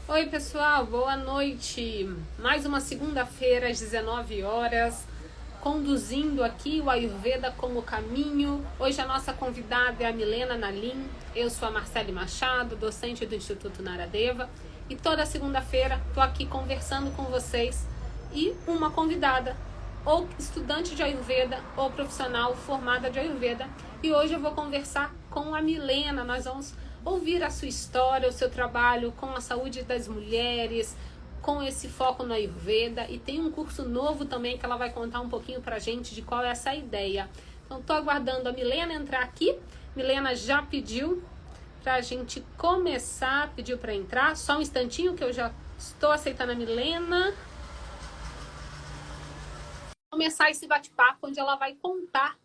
Oi pessoal, boa noite. Mais uma segunda-feira às 19 horas, conduzindo aqui o Ayurveda como caminho. Hoje a nossa convidada é a Milena Nalim. Eu sou a Marcele Machado, docente do Instituto Naradeva, e toda segunda-feira estou aqui conversando com vocês e uma convidada, ou estudante de Ayurveda ou profissional formada de Ayurveda. E hoje eu vou conversar com a Milena. Nós vamos ouvir a sua história, o seu trabalho com a saúde das mulheres, com esse foco no Ayurveda. E tem um curso novo também que ela vai contar um pouquinho pra gente de qual é essa ideia. Então tô aguardando a Milena entrar aqui. Milena já pediu pra gente começar, pediu para entrar. Só um instantinho que eu já estou aceitando a Milena. Começar esse bate-papo onde ela vai contar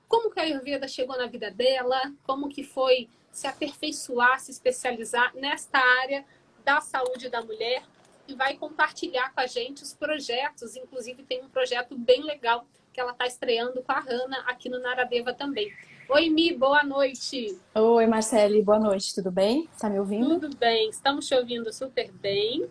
como que a Ayurveda chegou na vida dela, como que foi se aperfeiçoar, se especializar nesta área da saúde da mulher, e vai compartilhar com a gente os projetos. Inclusive tem um projeto bem legal que ela está estreando com a Hanna aqui no Naradeva também. Oi, Mi, boa noite. Oi, Marcele, boa noite, tudo bem? Tá me ouvindo? Tudo bem, estamos te ouvindo super bem.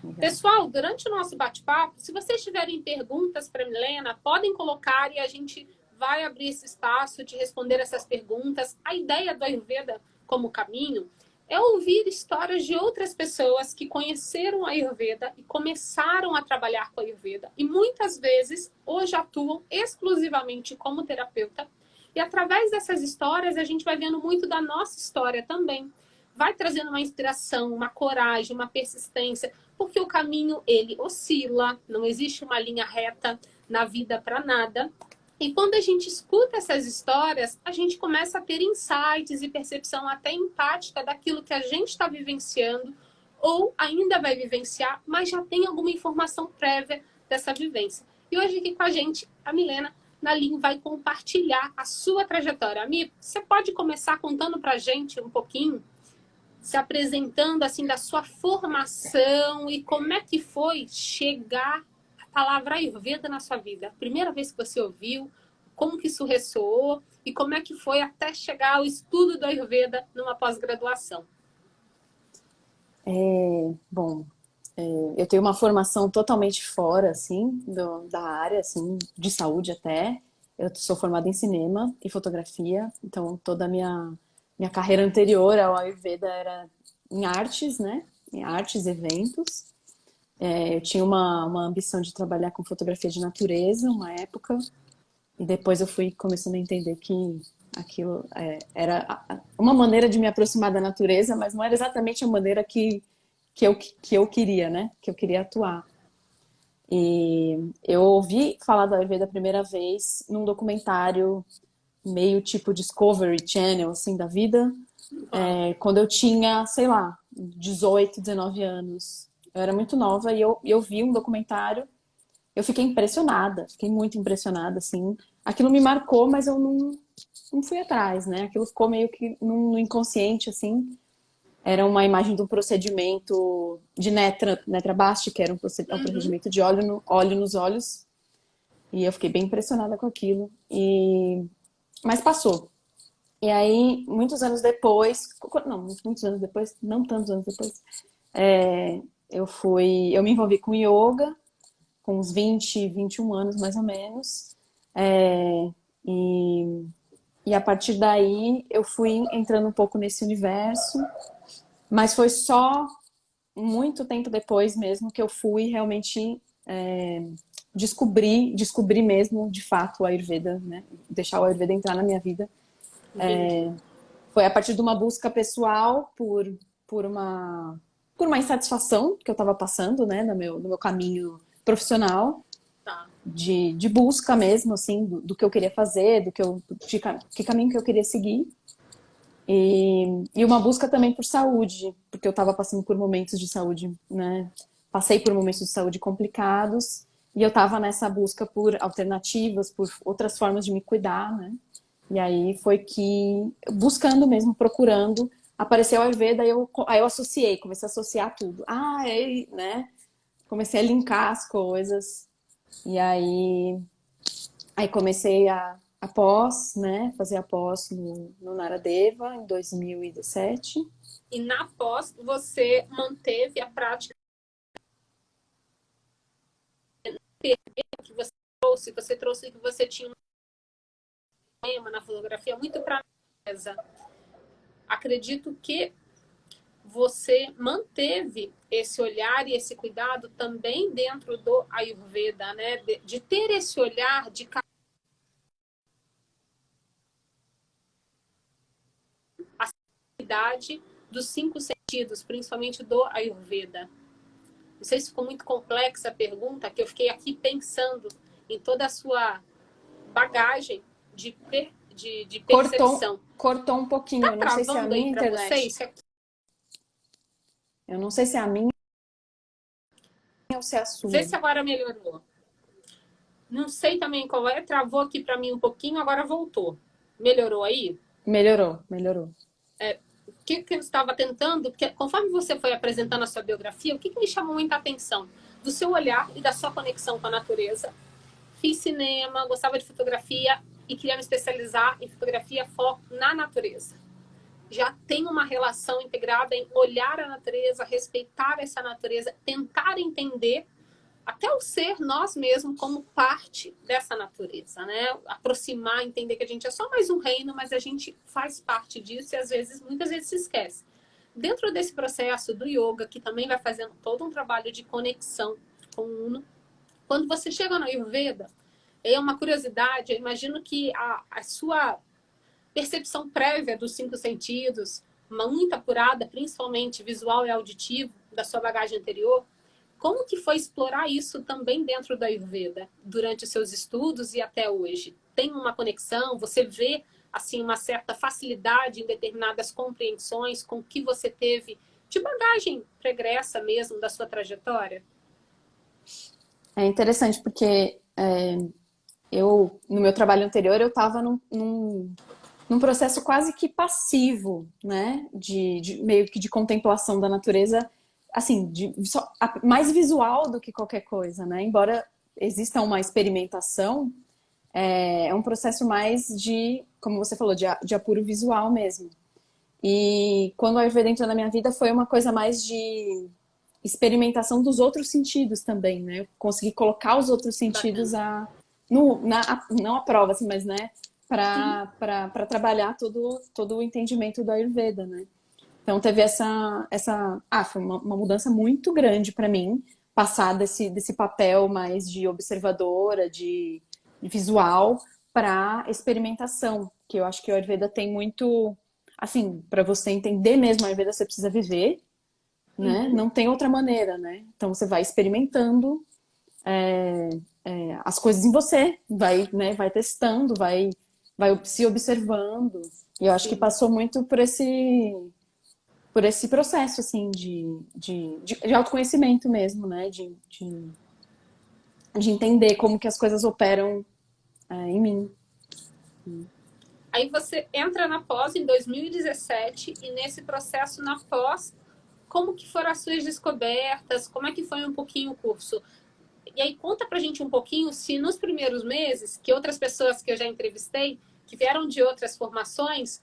Legal. Pessoal, durante o nosso bate-papo, se vocês tiverem perguntas para a Milena, podem colocar e a gente vai abrir esse espaço de responder essas perguntas. A ideia do Ayurveda como caminho é ouvir histórias de outras pessoas que conheceram a Ayurveda e começaram a trabalhar com a Ayurveda e muitas vezes hoje atuam exclusivamente como terapeuta. E através dessas histórias a gente vai vendo muito da nossa história também. Vai trazendo uma inspiração, uma coragem, uma persistência, porque o caminho ele oscila, não existe uma linha reta na vida para nada. E quando a gente escuta essas histórias, a gente começa a ter insights e percepção até empática daquilo que a gente está vivenciando ou ainda vai vivenciar, mas já tem alguma informação prévia dessa vivência. E hoje aqui com a gente, a Milena Nalim vai compartilhar a sua trajetória. Mi, você pode começar contando para a gente um pouquinho, se apresentando assim da sua formação e como é que foi chegar a palavra Ayurveda na sua vida? A primeira vez que você ouviu, como que isso ressoou e como é que foi até chegar ao estudo do Ayurveda numa pós-graduação? Bom, eu tenho uma formação totalmente fora, assim, da área, assim, de saúde até. Eu sou formada em cinema e fotografia, então toda a minha carreira anterior ao Ayurveda era em artes, né? Em artes, eventos. Eu tinha uma ambição de trabalhar com fotografia de natureza, uma época, e depois eu fui começando a entender que aquilo era uma maneira de me aproximar da natureza, mas não era exatamente a maneira que eu queria, né? Que eu queria atuar. E eu ouvi falar da Ayurveda a primeira vez num documentário meio tipo Discovery Channel, assim, da vida, quando eu tinha, sei lá, 18, 19 anos. Eu era muito nova e eu vi um documentário. Eu fiquei impressionada, fiquei muito impressionada, assim. Aquilo me marcou, mas eu não fui atrás, né? Aquilo ficou meio que no inconsciente, assim. Era uma imagem de um procedimento de Netra Basti, que era um procedimento de óleo nos olhos. E eu fiquei bem impressionada com aquilo. Mas passou. E aí, muitos anos depois, não, muitos anos depois, não tantos anos depois, eu me envolvi com yoga, com uns 20, 21 anos mais ou menos. E, e a partir daí eu fui entrando um pouco nesse universo, mas foi só muito tempo depois mesmo que eu fui realmente descobrir mesmo de fato o Ayurveda, né? Deixar o Ayurveda entrar na minha vida. Entendi. Foi a partir de uma busca pessoal por uma insatisfação que eu estava passando, né, no meu caminho profissional, Tá. de busca mesmo, assim, do que eu queria fazer, que caminho que eu queria seguir. E uma busca também por saúde, porque eu estava passando por momentos de saúde, né? Passei por momentos de saúde complicados e eu estava nessa busca por alternativas, por outras formas de me cuidar, né? E aí foi que, buscando mesmo, procurando, apareceu a Ayurveda, aí eu associei, comecei a associar tudo. Né? Comecei a linkar as coisas. E aí comecei após, né, fazer a pós no Naradeva em 2017. E na pós, você manteve a prática que você trouxe que você tinha um tema na fotografia muito para a mesa. Acredito que você manteve esse olhar e esse cuidado também dentro do Ayurveda, né? De ter esse olhar de a qualidade dos 5 sentidos, principalmente do Ayurveda. Não sei se ficou muito complexa a pergunta, que eu fiquei aqui pensando em toda a sua bagagem de percepção. Cortou um pouquinho, Tá eu não sei se é a travando aí minha para internet. vocês? Eu não sei se é a minha ou se é a sua. Vê se agora melhorou. Não sei também qual é, travou aqui para mim um pouquinho, agora voltou. Melhorou aí? Melhorou. O que eu estava tentando, porque conforme você foi apresentando a sua biografia, o que me chamou muita atenção? Do seu olhar e da sua conexão com a natureza. Fiz cinema, gostava de fotografia e queria me especializar em fotografia foco na natureza. Já tem uma relação integrada em olhar a natureza, respeitar essa natureza, tentar entender até o ser nós mesmos como parte dessa natureza, né? Aproximar, entender que a gente é só mais um reino, mas a gente faz parte disso e às vezes, muitas vezes se esquece. Dentro desse processo do yoga, que também vai fazendo todo um trabalho de conexão com o Uno, quando você chega no Ayurveda, é uma curiosidade, eu imagino que a sua percepção prévia dos 5 sentidos, muito apurada, principalmente visual e auditivo, da sua bagagem anterior, como que foi explorar isso também dentro da Ayurveda, durante os seus estudos e até hoje? Tem uma conexão? Você vê assim uma certa facilidade em determinadas compreensões com o que você teve de bagagem pregressa mesmo da sua trajetória? É interessante porque no meu trabalho anterior, eu estava num processo quase que passivo, né? Meio que de contemplação da natureza, assim, mais visual do que qualquer coisa, né? Embora exista uma experimentação, é um processo mais como você falou, de apuro visual mesmo. E quando a Ayurveda entrou na minha vida, foi uma coisa mais de experimentação dos outros sentidos também, né? Eu consegui colocar os outros sentidos não a prova, assim, mas, né, para trabalhar todo o entendimento do Ayurveda, né? Então teve foi uma mudança muito grande para mim, passar desse papel mais de observadora, de visual, para experimentação, que eu acho que o Ayurveda tem muito, assim, para você entender mesmo o Ayurveda, você precisa viver, né? Não tem outra maneira, né? Então você vai experimentando as coisas em você, vai testando, vai se observando. E eu acho que passou muito por esse processo, assim, de autoconhecimento mesmo, né? De entender como que as coisas operam em mim. Aí você entra na pós em 2017 e nesse processo na pós, como que foram as suas descobertas? Como é que foi um pouquinho o curso? E aí conta pra gente um pouquinho se nos primeiros meses, que outras pessoas que eu já entrevistei, que vieram de outras formações,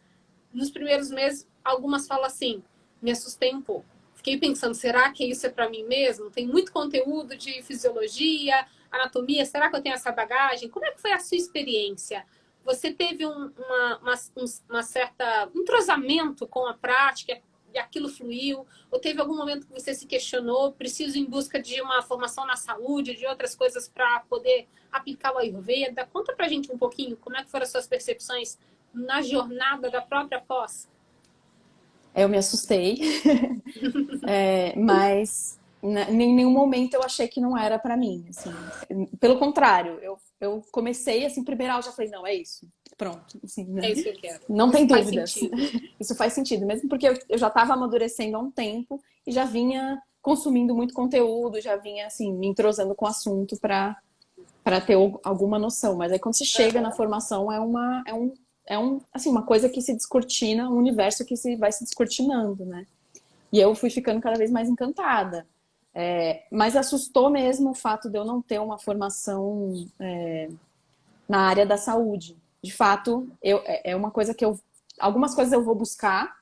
nos primeiros meses, algumas falam assim, me assustei um pouco. Fiquei pensando, será que isso é para mim mesmo? Tem muito conteúdo de fisiologia, anatomia, será que eu tenho essa bagagem? Como é que foi a sua experiência? Você teve uma certa entrosamento com a prática e aquilo fluiu? Ou teve algum momento que você se questionou, preciso ir em busca de uma formação na saúde, de outras coisas para poder aplicar o Ayurveda? Conta pra gente um pouquinho como é que foram as suas percepções na jornada da própria pós. Eu me assustei, mas em nenhum momento eu achei que não era para mim, assim. Pelo contrário, eu comecei, assim, primeira aula já falei, não, é isso, pronto, assim, né? É isso que eu quero. Não tem dúvidas. Faz sentido. Isso faz sentido, mesmo porque eu já estava amadurecendo há um tempo e já vinha consumindo muito conteúdo, já vinha, assim, me entrosando com o assunto para ter alguma noção. Mas aí quando você chega na formação, assim, uma coisa que se descortina, um universo que vai se descortinando, né? E eu fui ficando cada vez mais encantada. Mas assustou mesmo o fato de eu não ter uma formação na área da saúde. de fato, é uma coisa que algumas coisas eu vou buscar,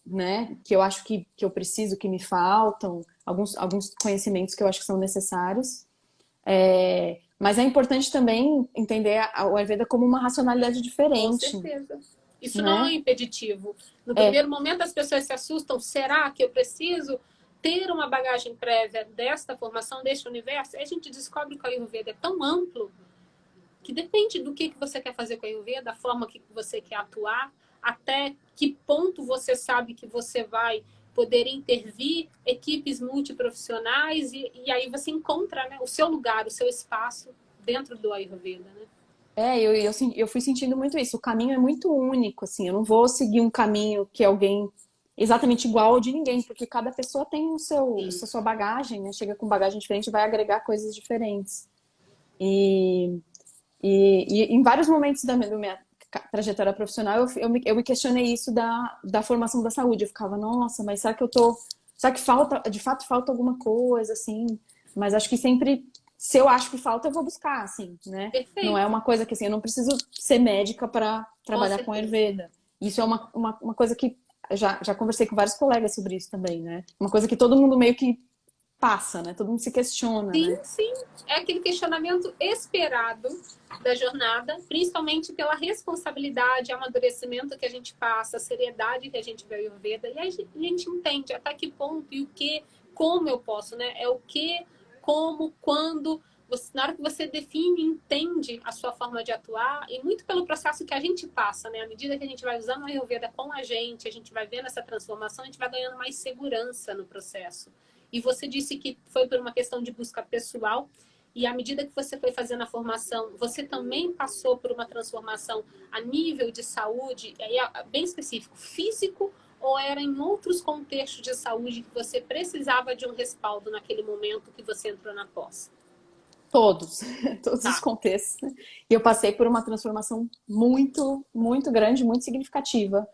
né? Que eu acho que eu preciso, que me faltam, alguns conhecimentos que eu acho que são necessários. Mas é importante também entender o Ayurveda como uma racionalidade Com diferente, certeza. Isso não é um né? impeditivo. No É, primeiro momento, as pessoas se assustam. Será que eu preciso ter uma bagagem prévia desta formação, deste universo? E a gente descobre que o Ayurveda é tão amplo que depende do que você quer fazer com a Ayurveda, da forma que você quer atuar, até que ponto você sabe que você vai poder intervir equipes multiprofissionais e aí você encontra, né, o seu lugar, o seu espaço dentro do Ayurveda, né? eu fui sentindo muito isso. O caminho é muito único, assim. Eu não vou seguir um caminho que alguém exatamente igual ao de ninguém, porque cada pessoa tem a Sim. sua bagagem, né? Chega com bagagem diferente, vai agregar coisas diferentes. E, e em vários momentos da minha trajetória profissional, eu me questionei isso da formação da saúde. Eu ficava, nossa, mas será que eu tô. Será que falta, de fato, falta alguma coisa, assim? Mas acho que sempre, se eu acho que falta, eu vou buscar, assim, né? Não é Perfeito, uma coisa que, assim, eu não preciso ser médica para com trabalhar com certeza. Ayurveda. Isso é uma coisa que já conversei com vários colegas sobre isso também, né? Uma coisa que todo mundo meio que passa, né? Todo mundo se questiona, Sim, né? sim. É aquele questionamento esperado da jornada, principalmente pela responsabilidade, amadurecimento que a gente passa, a seriedade que a gente vê a Ayurveda, e a gente entende até que ponto e o que, como eu posso, né? É o que, como, quando. Você, na hora que você define, entende a sua forma de atuar, e muito pelo processo que a gente passa, né? À medida que a gente vai usando a Ayurveda com a gente vai vendo essa transformação, a gente vai ganhando mais segurança no processo. E você disse que foi por uma questão de busca pessoal. E à medida que você foi fazendo a formação, você também passou por uma transformação a nível de saúde, aí bem específico, físico, ou era em outros contextos de saúde que você precisava de um respaldo naquele momento que você entrou na pós? Todos, todos os Tá. contextos. E eu passei por uma transformação muito, muito grande, muito significativa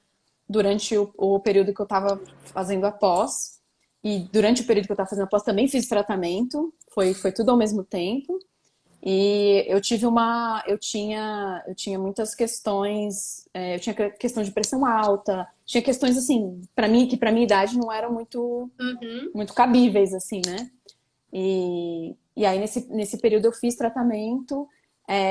durante o período que eu estava fazendo a pós. E durante o período que eu estava fazendo a pós também fiz tratamento, foi tudo ao mesmo tempo. E eu tinha muitas questões, eu tinha questão de pressão alta, tinha questões assim, para mim, que para minha idade não eram Uhum. muito cabíveis, assim, né? E aí, nesse período, eu fiz tratamento,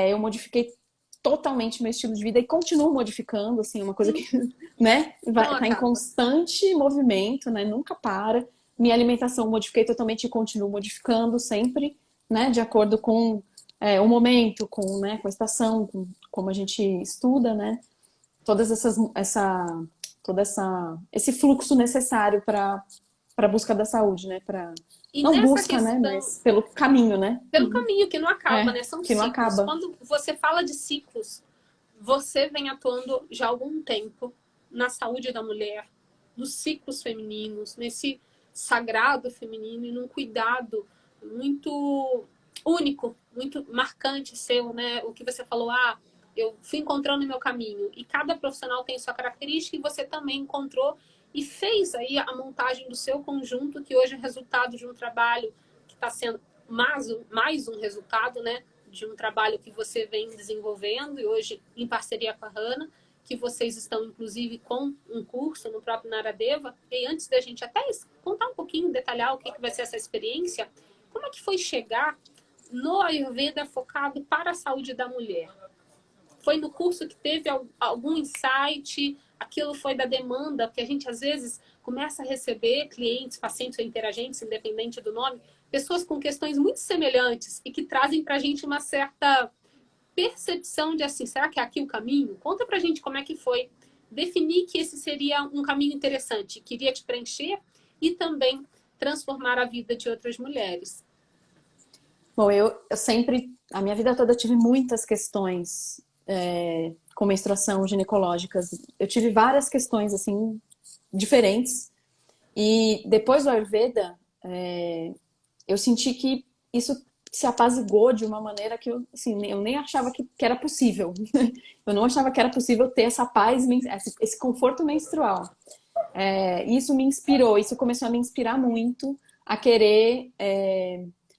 eu modifiquei totalmente meu estilo de vida e continuo modificando, assim, uma coisa que, Sim, né, não tá em acaba. constante movimento, né, nunca para. Minha alimentação modifiquei totalmente e continuo modificando sempre, né, de acordo com o momento, né, com a estação, com como a gente estuda, né, todas esse fluxo necessário para a busca da saúde, né, para E não nessa busca, né? questão, Mas pelo caminho, né? pelo caminho que não acaba, né? São Que não ciclos. acaba. Quando você fala de ciclos, você vem atuando já há algum tempo na saúde da mulher, nos ciclos femininos, nesse sagrado feminino e num cuidado muito único, muito marcante seu, né? O que você falou, eu fui encontrando o meu caminho. E cada profissional tem sua característica e você também encontrou e fez aí a montagem do seu conjunto, que hoje é resultado de um trabalho que está sendo mais um resultado, né? De um trabalho que você vem desenvolvendo e hoje em parceria com a Hana, que vocês estão inclusive com um curso no próprio Naradeva. E antes da gente até contar um pouquinho, detalhar o que vai ser essa experiência, como é que foi chegar no Ayurveda focado para a saúde da mulher? Foi no curso que teve algum insight? Aquilo foi da demanda? Porque a gente às vezes começa a receber clientes, pacientes ou interagentes, independente do nome, pessoas com questões muito semelhantes e que trazem para a gente uma certa percepção de assim, será que é aqui o caminho? Conta pra gente como é que foi definir que esse seria um caminho interessante, que iria te preencher e também transformar a vida de outras mulheres. Bom, eu sempre, a minha vida toda, tive muitas questões com menstruação ginecológicas. Eu tive várias questões, assim, diferentes. E depois do Ayurveda, eu senti que isso se apaziguou de uma maneira que eu, assim, eu nem achava que era possível. Eu não achava que era possível ter essa paz, esse conforto menstrual. Isso me inspirou, isso começou a me inspirar muito a querer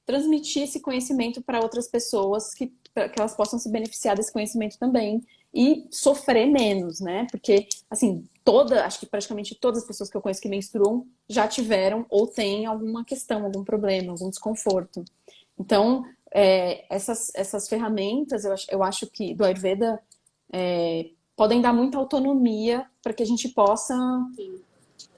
transmitir esse conhecimento para outras pessoas que elas possam se beneficiar desse conhecimento também. e sofrer menos, né? Porque, assim, acho que praticamente todas as pessoas que eu conheço que menstruam já tiveram ou têm alguma questão, algum problema, algum desconforto. Então, essas ferramentas, eu acho que do Ayurveda podem dar muita autonomia para que a gente possa Sim.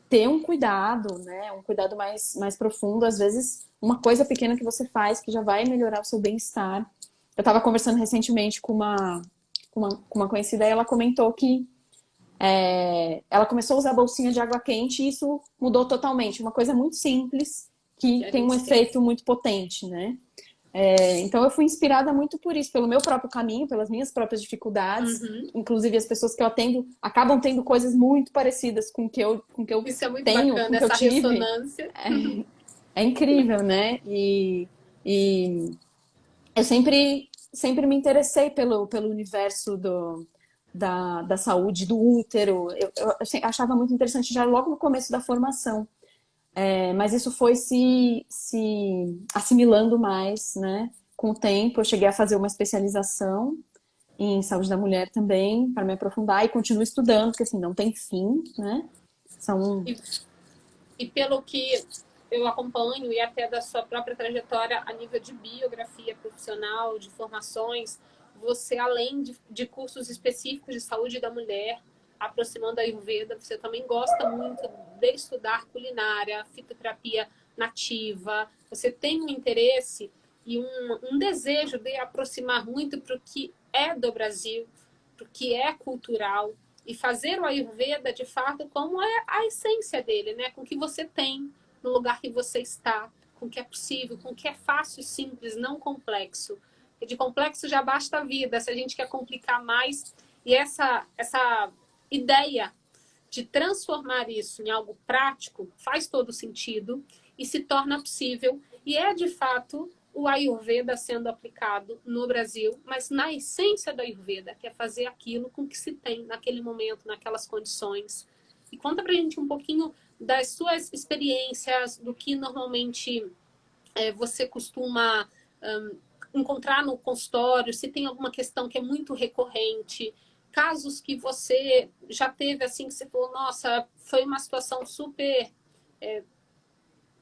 ter um cuidado, né? Um cuidado mais profundo. Às vezes, uma coisa pequena que você faz que já vai melhorar o seu bem-estar. Eu estava conversando recentemente com uma conhecida e ela comentou que ela começou a usar bolsinha de água quente e isso mudou totalmente. Uma coisa muito simples Que que a tem um gente tem. efeito muito potente, né? Então eu fui inspirada muito por isso, pelo meu próprio caminho, pelas minhas próprias dificuldades. Uhum. Inclusive as pessoas que eu atendo acabam tendo coisas muito parecidas com o que eu Isso é muito tenho, com bacana, o que eu essa tive. ressonância. É incrível, né? E eu sempre me interessei pelo universo da saúde, do útero. Eu achava muito interessante já logo no começo da formação. Mas isso foi se assimilando mais, né? Com o tempo, eu cheguei a fazer uma especialização em saúde da mulher também, para me aprofundar e continuo estudando, porque assim, não tem fim, né? São. E, e pelo que eu acompanho, e até da sua própria trajetória a nível de biografia profissional, de formações, você, além de cursos específicos de saúde da mulher, aproximando a Ayurveda, você também gosta muito de estudar culinária, fitoterapia nativa, você tem um interesse e um desejo de aproximar muito para o que é do Brasil, para o que é cultural, e fazer o Ayurveda de fato como é a essência dele, né? Com o que você tem no lugar que você está, com o que é possível, com o que é fácil, simples, não complexo. E de complexo já basta a vida, se a gente quer complicar mais. E essa ideia de transformar isso em algo prático faz todo sentido e se torna possível. E é de fato o Ayurveda sendo aplicado no Brasil, mas na essência da Ayurveda, que é fazer aquilo com que se tem naquele momento, naquelas condições. E conta pra gente um pouquinho das suas experiências, do que normalmente você costuma encontrar no consultório, se tem alguma questão que é muito recorrente, casos que você já teve assim, que você falou, nossa, foi uma situação super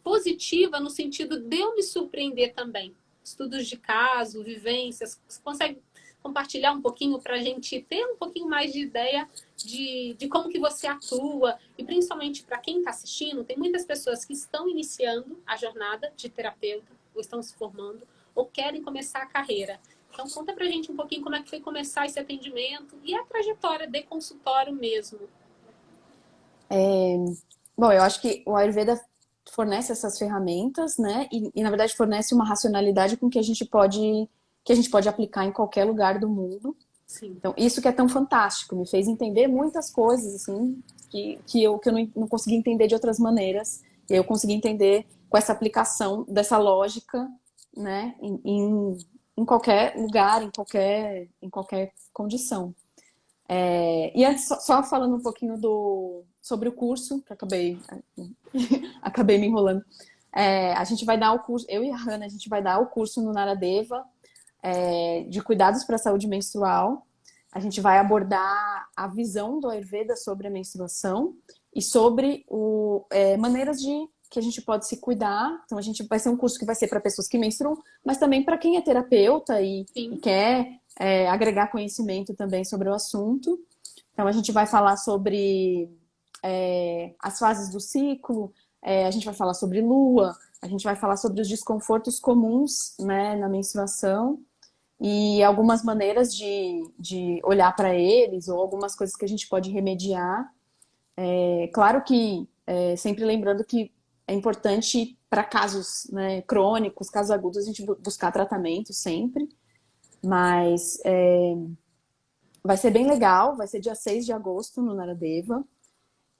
positiva no sentido de eu me surpreender também. Estudos de caso, vivências, você consegue compartilhar um pouquinho para a gente ter um pouquinho mais de ideia de como que você atua e principalmente para quem está assistindo, tem muitas pessoas que estão iniciando a jornada de terapeuta ou estão se formando ou querem começar a carreira. Então conta pra gente um pouquinho como é que foi começar esse atendimento e a trajetória de consultório mesmo. Bom, eu acho que o Ayurveda fornece essas ferramentas, né? E na verdade fornece uma racionalidade com que a gente pode aplicar em qualquer lugar do mundo. Sim. Então, isso que é tão fantástico, me fez entender muitas coisas, assim, que eu não conseguia entender de outras maneiras. E eu consegui entender com essa aplicação dessa lógica, né, em qualquer lugar, em qualquer condição. E antes, só falando um pouquinho sobre o curso, que acabei me enrolando. A gente vai dar o curso, eu e a Hannah, a gente vai dar o curso no Naradeva, de cuidados para a saúde menstrual. A gente vai abordar a visão do Ayurveda sobre a menstruação e sobre maneiras que a gente pode se cuidar. Então, vai ser um curso que vai ser para pessoas que menstruam, mas também para quem é terapeuta e quer agregar conhecimento também sobre o assunto. Então, a gente vai falar sobre as fases do ciclo, a gente vai falar sobre lua, a gente vai falar sobre os desconfortos comuns, né, na menstruação e algumas maneiras de olhar para eles ou algumas coisas que a gente pode remediar. Claro que sempre lembrando que é importante para casos, né, crônicos, casos agudos, a gente buscar tratamento sempre, mas vai ser bem legal, vai ser dia 6 de agosto no Naradeva.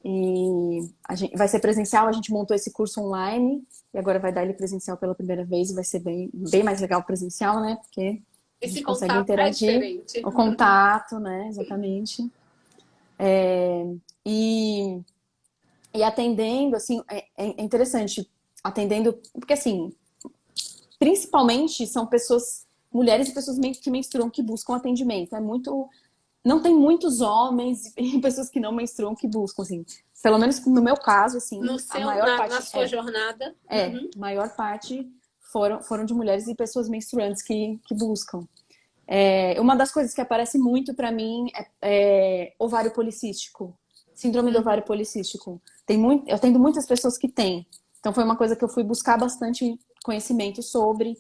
E vai ser presencial, a gente montou esse curso online e agora vai dar ele presencial pela primeira vez e vai ser bem, bem mais legal presencial, né? Porque a Esse gente consegue contato é interagir, diferente. o contato, né? Exatamente. E, e atendendo, assim, é interessante, atendendo, porque assim, principalmente são mulheres e pessoas que menstruam que buscam atendimento. É muito não tem muitos homens e pessoas que não menstruam que buscam, assim. Pelo menos no meu caso, assim, a maior parte... Na sua jornada. Maior parte foram de mulheres e pessoas menstruantes que buscam. Uma das coisas que aparece muito para mim é ovário policístico. Síndrome do ovário policístico. Eu atendo muitas pessoas que têm. Então foi uma coisa que eu fui buscar bastante conhecimento sobre.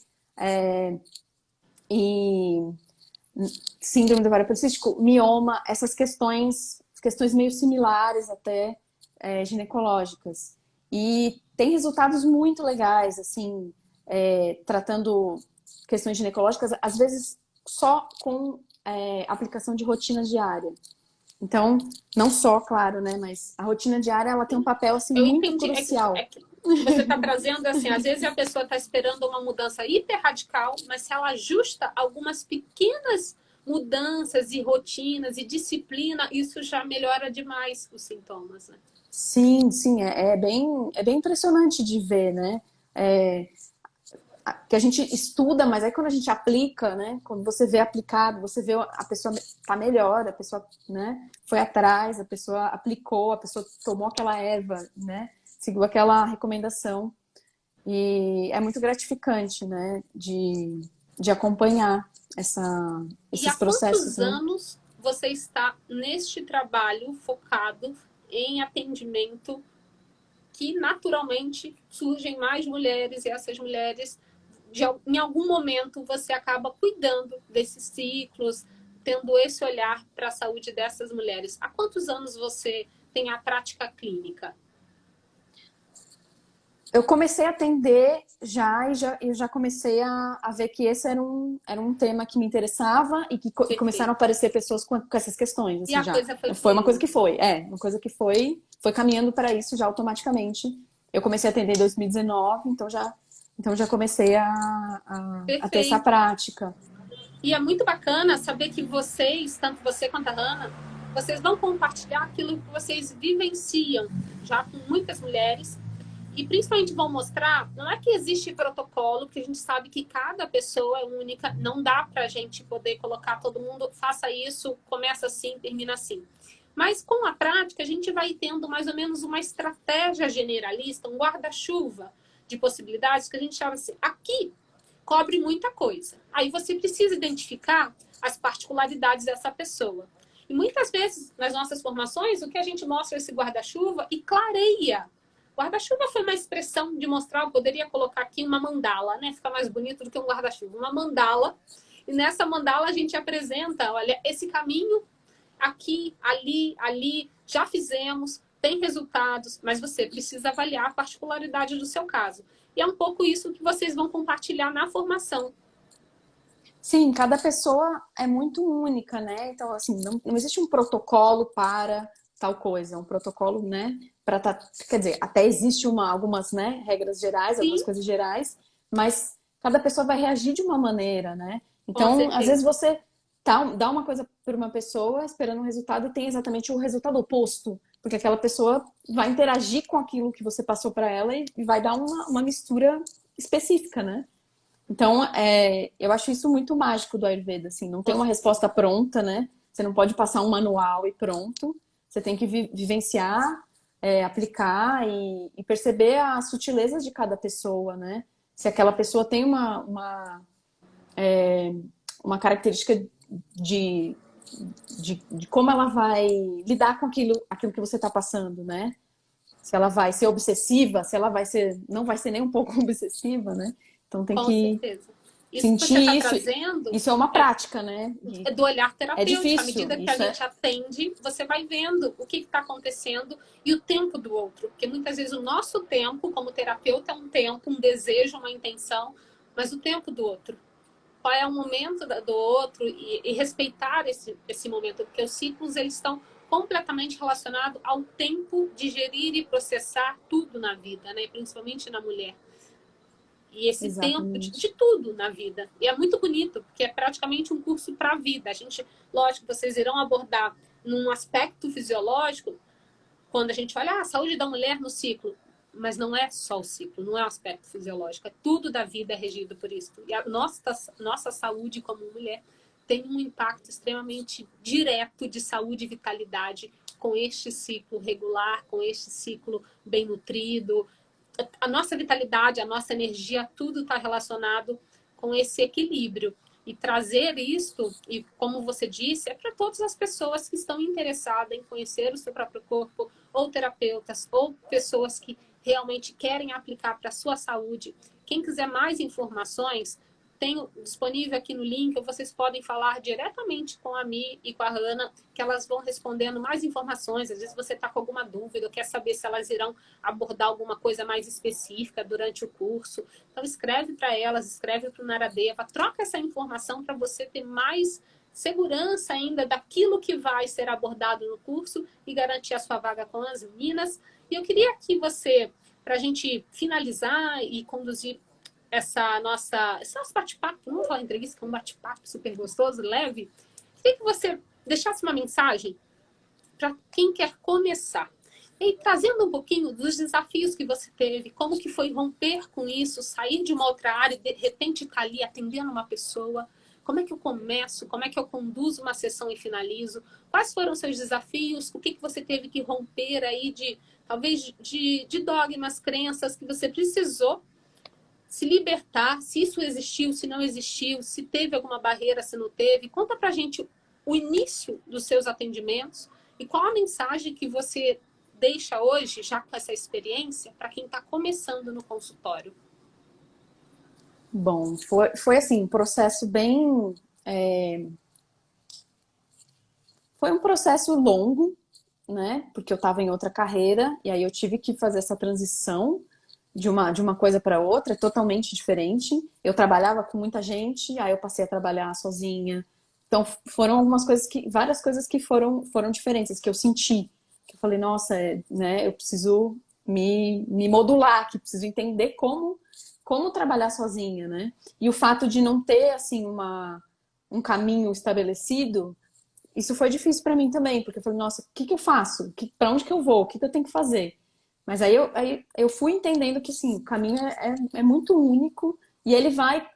E síndrome do ovário policístico, mioma, essas questões meio similares até ginecológicas. E tem resultados muito legais, assim, tratando questões ginecológicas, às vezes só com aplicação de rotina diária. Então, não só, claro, né, mas a rotina diária, ela tem um papel, assim, Eu muito entendi. crucial. Você está trazendo, assim, às vezes a pessoa está esperando uma mudança hiper radical, mas se ela ajusta algumas pequenas mudanças e rotinas e disciplina, isso já melhora demais os sintomas, né? Sim, sim, é bem impressionante de ver, né? Que a gente estuda, mas aí quando a gente aplica, né? Quando você vê aplicado, você vê a pessoa tá melhor, a pessoa, né, foi atrás, a pessoa aplicou, a pessoa tomou aquela erva, né? Seguiu aquela recomendação. E é muito gratificante, né? De acompanhar E há esses processos, quantos né? anos você está neste trabalho focado em atendimento que naturalmente surgem mais mulheres e essas mulheres, em algum momento, você acaba cuidando desses ciclos, tendo esse olhar para a saúde dessas mulheres. Há quantos anos você tem a prática clínica? Eu comecei a atender eu já comecei a ver que esse era um tema que me interessava e que começaram a aparecer pessoas com essas questões, E assim, a já. coisa foi Foi uma coisa fluindo. que foi caminhando para isso já automaticamente. Eu comecei a atender em 2019, então já comecei a ter essa Perfeito. prática. E é muito bacana saber que vocês, tanto você quanto a Hannah, vocês vão compartilhar aquilo que vocês vivenciam já com muitas mulheres. E principalmente vão mostrar, não é que existe protocolo, porque a gente sabe que cada pessoa é única, não dá pra gente poder colocar todo mundo, faça isso, começa assim, termina assim. Mas com a prática, a gente vai tendo mais ou menos uma estratégia generalista, um guarda-chuva de possibilidades que a gente chama assim, aqui cobre muita coisa. Aí você precisa identificar as particularidades dessa pessoa. E muitas vezes, nas nossas formações, o que a gente mostra é esse guarda-chuva e clareia. Guarda-chuva foi uma expressão de mostrar, eu poderia colocar aqui uma mandala, né? Fica mais bonito do que um guarda-chuva. Uma mandala. E nessa mandala a gente apresenta, olha, esse caminho aqui, ali, já fizemos, tem resultados, mas você precisa avaliar a particularidade do seu caso. E é um pouco isso que vocês vão compartilhar na formação. Sim, cada pessoa é muito única, né? Então, assim, não existe um protocolo para tal coisa, um protocolo, né? Quer dizer, até existe algumas, né, regras gerais, algumas Sim, coisas gerais, mas cada pessoa vai reagir de uma maneira, né? com Então, às vezes certeza. você dá uma coisa para uma pessoa esperando um resultado e tem exatamente o resultado oposto, porque aquela pessoa vai interagir com aquilo que você passou para ela e vai dar uma mistura específica, né? Então, eu acho isso muito mágico do Ayurveda, assim, não tem Com uma certeza. resposta pronta, né? Você não pode passar um manual e pronto. Você tem que vivenciar, aplicar e perceber as sutilezas de cada pessoa, né? Se aquela pessoa tem uma característica de, de como ela vai lidar com aquilo que você está passando, né? Se ela vai ser obsessiva, se ela não vai ser nem um pouco obsessiva, né? Então tem Com que certeza. Isso que você está sentir isso. trazendo Isso é uma prática, né? é do olhar É terapêutico. À difícil. medida que a gente atende, você vai vendo o que está acontecendo e o tempo do outro. Porque muitas vezes o nosso tempo, como terapeuta, é um tempo, um desejo, uma intenção, mas o tempo do outro. Qual é o momento do outro e respeitar esse momento, porque os ciclos eles estão completamente relacionados ao tempo de gerir e processar tudo na vida, né? Principalmente na mulher. E esse tempo de Exatamente. tudo na vida. E é muito bonito, porque é praticamente um curso para a vida. A gente, lógico, vocês irão abordar num aspecto fisiológico, quando a gente olha a saúde da mulher no ciclo. Mas não é só o ciclo, não é o aspecto fisiológico. É tudo da vida é regido por isso. E a nossa saúde como mulher tem um impacto extremamente direto de saúde e vitalidade com este ciclo regular, com este ciclo bem nutrido. A nossa vitalidade, a nossa energia, tudo está relacionado com esse equilíbrio. E trazer isto, e como você disse, é para todas as pessoas que estão interessadas em conhecer o seu próprio corpo, ou terapeutas, ou pessoas que realmente querem aplicar para a sua saúde. Quem quiser mais informações, tem disponível aqui no link, ou vocês podem falar diretamente com a Mi e com a Hannah, que elas vão respondendo mais informações. Às vezes você está com alguma dúvida, ou quer saber se elas irão abordar alguma coisa mais específica durante o curso. Então escreve para elas, escreve para o Naradeva, troca essa informação para você ter mais segurança ainda daquilo que vai ser abordado no curso e garantir a sua vaga com as meninas. E eu queria que você, para a gente finalizar e conduzir esse nosso bate-papo, não vou falar entrevista, que é um bate-papo super gostoso, leve, queria que você deixasse uma mensagem para quem quer começar. E trazendo um pouquinho dos desafios que você teve, como que foi romper com isso, sair de uma outra área e de repente estar ali atendendo uma pessoa, como é que eu começo, como é que eu conduzo uma sessão e finalizo, quais foram os seus desafios, o que você teve que romper aí talvez de dogmas, crenças que você precisou se libertar, se isso existiu, se não existiu, se teve alguma barreira, se não teve. Conta pra gente o início dos seus atendimentos e qual a mensagem que você deixa hoje, já com essa experiência, para quem está começando no consultório. Bom, foi assim, um processo bem... Foi um processo longo, né? Porque eu estava em outra carreira e aí eu tive que fazer essa transição de uma coisa para outra, totalmente diferente. Eu trabalhava com muita gente, aí eu passei a trabalhar sozinha. Então foram várias coisas que foram diferentes, que eu senti. Que eu falei, nossa, né, eu preciso me modular, que preciso entender como trabalhar sozinha, né? E o fato de não ter, assim, um caminho estabelecido, isso foi difícil para mim também, porque eu falei, nossa, o que eu faço? Para onde que eu vou? O que eu tenho que fazer? Mas aí eu fui entendendo que, sim, o caminho é muito único e ele vai...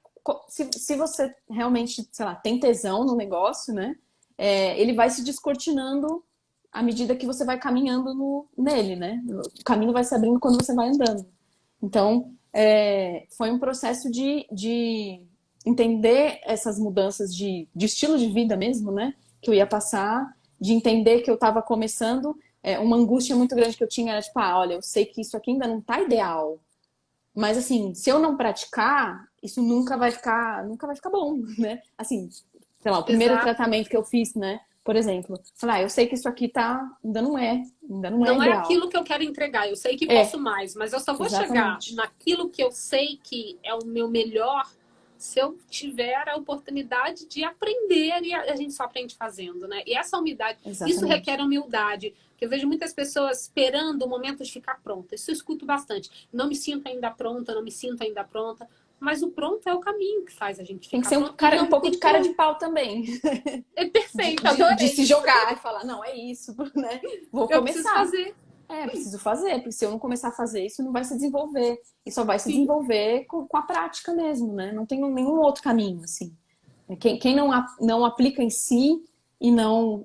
Se você realmente, sei lá, tem tesão no negócio, né? Ele vai se descortinando à medida que você vai caminhando nele, né? O caminho vai se abrindo quando você vai andando. Então, foi um processo de entender essas mudanças de estilo de vida mesmo, né? Que eu ia passar, de entender que eu estava começando... uma angústia muito grande que eu tinha era tipo, olha, eu sei que isso aqui ainda não tá ideal, mas assim, se eu não praticar, isso nunca vai ficar bom, né? Assim, sei lá, o primeiro Exato. tratamento que eu fiz, né? Por exemplo, falar, eu sei que isso aqui ainda não é Não é ideal. aquilo que eu quero entregar, eu sei que posso mais, mas eu só vou chegar Exatamente. naquilo que eu sei que é o meu melhor se eu tiver a oportunidade de aprender, e a gente só aprende fazendo, né? E essa humildade, isso Exatamente. requer humildade, porque eu vejo muitas pessoas esperando o momento de ficar pronta. Isso eu escuto bastante. Não me sinto ainda pronta, não me sinto ainda pronta. Mas o pronto é o caminho que faz a gente Tem que ficar ser pronto. E um não pouco de tem cara de como. pau também. É perfeito, De adorei se isso. jogar e falar, não, é isso, né? Vou Eu preciso começar. fazer. Preciso fazer, porque se eu não começar a fazer isso, não vai se desenvolver. E só vai se Sim. desenvolver com a prática mesmo, né? Não tem nenhum outro caminho, assim. Quem não aplica em si e não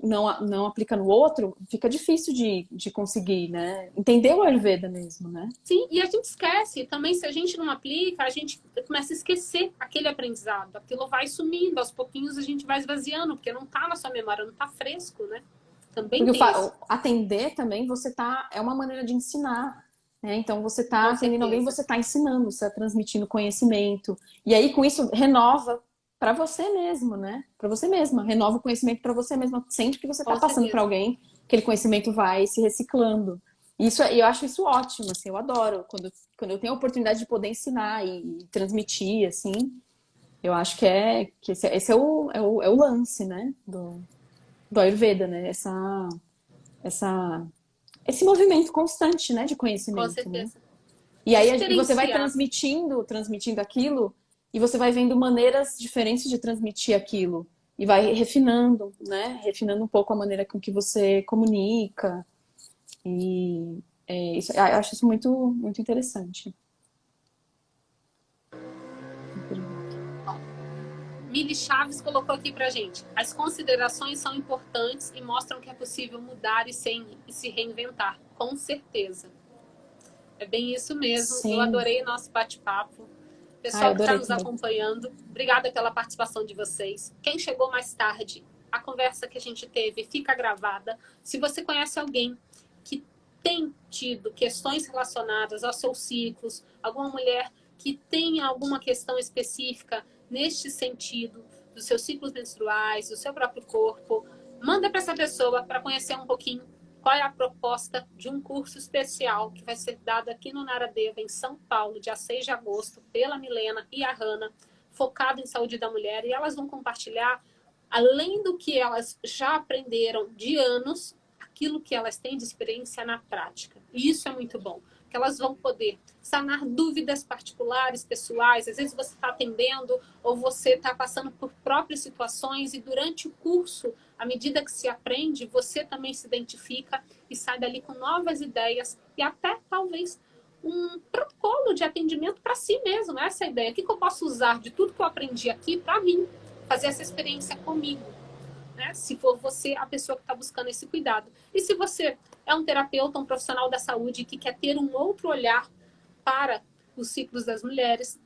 aplica no outro, fica difícil de conseguir, né? Entender o Ayurveda mesmo, né? Sim, e a gente esquece também, se a gente não aplica, a gente começa a esquecer aquele aprendizado. Aquilo vai sumindo, aos pouquinhos a gente vai esvaziando, porque não está na sua memória, não está fresco, né? Também Porque tem esse, atender também, é uma maneira de ensinar, né? Então você está com atendendo alguém, certeza. você está ensinando, você está transmitindo conhecimento. E aí com isso renova para você mesmo, né? Para você mesma, renova o conhecimento para você mesma, sempre que você está Com passando para certeza. alguém, aquele conhecimento vai se reciclando. Eu acho isso ótimo, assim, eu adoro quando eu tenho a oportunidade de poder ensinar e transmitir, assim. Eu acho que esse é o lance, né? Do Ayurveda, né? Essa, esse movimento constante, né, de Com conhecimento, né? certeza. E aí e você vai Diferenciar. transmitindo aquilo e você vai vendo maneiras diferentes de transmitir aquilo e vai refinando, né? Refinando um pouco a maneira com que você comunica e eu acho isso muito interessante. Mili Chaves colocou aqui pra gente. As considerações são importantes e mostram que é possível mudar e se reinventar. Com certeza. É bem isso mesmo. Sim. Eu adorei o nosso bate-papo. Pessoal que está nos acompanhando, obrigada pela participação de vocês. Quem chegou mais tarde, a conversa que a gente teve fica gravada. Se você conhece alguém que tem tido questões relacionadas aos seus ciclos, alguma mulher que tenha alguma questão específica neste sentido, dos seus ciclos menstruais, do seu próprio corpo, manda para essa pessoa para conhecer um pouquinho qual é a proposta de um curso especial que vai ser dado aqui no Naradeva, em São Paulo, dia 6 de agosto, pela Milena e a Hanna, focado em saúde da mulher. E elas vão compartilhar, além do que elas já aprenderam de anos, aquilo que elas têm de experiência na prática. E isso é muito bom, que elas vão poder sanar dúvidas particulares, pessoais. Às vezes você está atendendo ou você está passando por próprias situações e durante o curso, à medida que se aprende, você também se identifica e sai dali com novas ideias e até talvez um protocolo de atendimento para si mesmo. Essa é a ideia. O que eu posso usar de tudo que eu aprendi aqui para mim, fazer essa experiência comigo, né? Se for você a pessoa que está buscando esse cuidado. E se você é um terapeuta, um profissional da saúde que quer ter um outro olhar para os ciclos das mulheres,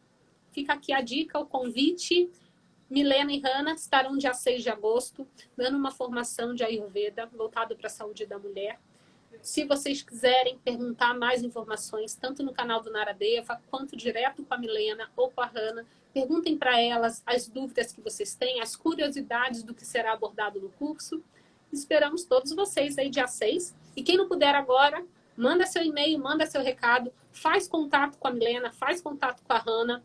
fica aqui a dica, o convite. Milena e Hanna estarão dia 6 de agosto, dando uma formação de Ayurveda voltado para a saúde da mulher. Se vocês quiserem perguntar mais informações, tanto no canal do Naradeva, quanto direto com a Milena ou com a Hanna, perguntem para elas as dúvidas que vocês têm, as curiosidades do que será abordado no curso. Esperamos todos vocês aí dia 6. E quem não puder agora, manda seu e-mail, manda seu recado, faz contato com a Milena, faz contato com a Hanna,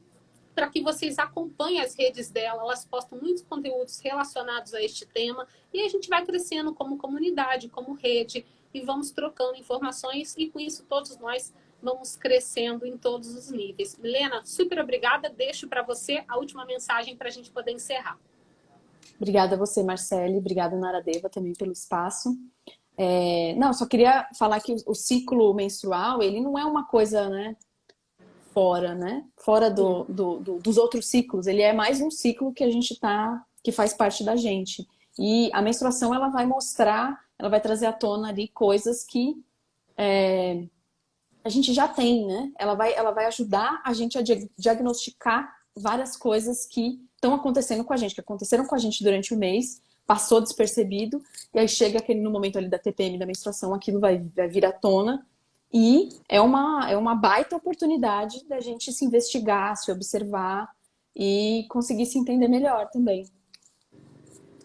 para que vocês acompanhem as redes dela. Elas postam muitos conteúdos relacionados a este tema e a gente vai crescendo como comunidade, como rede e vamos trocando informações e com isso todos nós vamos crescendo em todos os níveis. Milena, super obrigada. Deixo para você a última mensagem para a gente poder encerrar. Obrigada a você, Marcele. Obrigada, Naradeva, também pelo espaço. Não, só queria falar que o ciclo menstrual, ele não é uma coisa, né, fora, né? Fora dos outros ciclos. Ele é mais um ciclo que a gente que faz parte da gente. E a menstruação, ela vai mostrar, ela vai trazer à tona ali coisas que a gente já tem, né? Ela vai ajudar a gente a diagnosticar várias coisas que estão acontecendo com a gente, que aconteceram com a gente durante o mês, passou despercebido, e aí chega no momento ali da TPM, da menstruação, aquilo vai vir à tona. E é uma baita oportunidade da gente se investigar, se observar e conseguir se entender melhor também.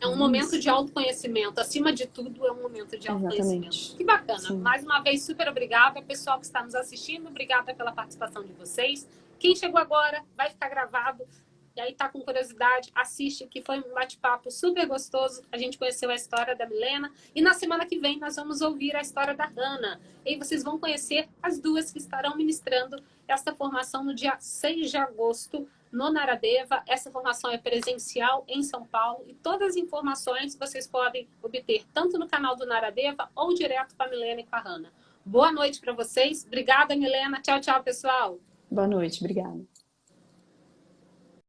É um momento de autoconhecimento. Acima de tudo, é um momento de autoconhecimento. Exatamente. Que bacana. Sim. Mais uma vez, super obrigada. Pessoal que está nos assistindo, obrigada pela participação de vocês. Quem chegou agora, vai ficar gravado. E aí tá com curiosidade, assiste, que foi um bate-papo super gostoso. A gente conheceu a história da Milena. E na semana que vem nós vamos ouvir a história da Hanna. E aí vocês vão conhecer as duas que estarão ministrando esta formação no dia 6 de agosto no Naradeva. Essa formação é presencial em São Paulo. E todas as informações vocês podem obter tanto no canal do Naradeva ou direto com a Milena e com a Hanna. Boa noite para vocês. Obrigada, Milena. Tchau, tchau, pessoal. Boa noite, obrigada.